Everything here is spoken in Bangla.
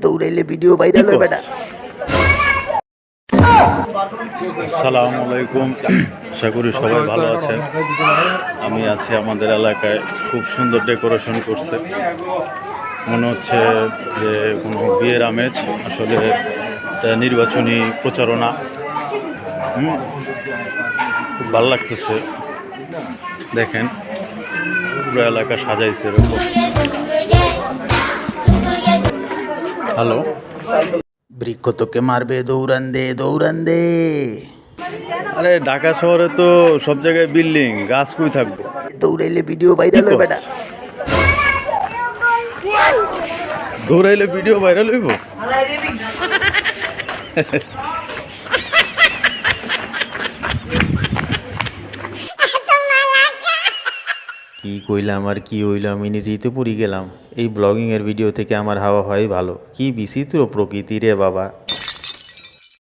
দৌড়াইলে ভিডিও ভাইরাল হবে না। আসসালামু আলাইকুম, আশা করি সবাই ভালো আছেন। আমি আছি আমাদের এলাকায়, খুব সুন্দর ডেকোরেশন করছে, মনে হচ্ছে যে কোনো বিয়ের আমেজ। আসলে এটা নির্বাচনী প্রচারণা। খুব ভালো লাগতেছে, দেখেন পুরো এলাকা সাজাইছে এরকম। হ্যালো, বৃক্ষ তোকে মারবে, দৌড়ান দে দৌড়ান দে। আরে ঢাকা শহরে তো সব জায়গায় বিল্ডিং, গাছ কই থাকবো? দৌড়াইলে ভিডিও ভাইরাল হবে না। দৌড়াইলে ভিডিও ভাইরাল হইব? কি কইলাম আর কি হইলাম, আমি নিজেই তো পড়ে গেলাম। এই ব্লগিংয়ের ভিডিও থেকে আমার হাওয়া হয় ভালো। কি বিচিত্র প্রকৃতি রে বাবা।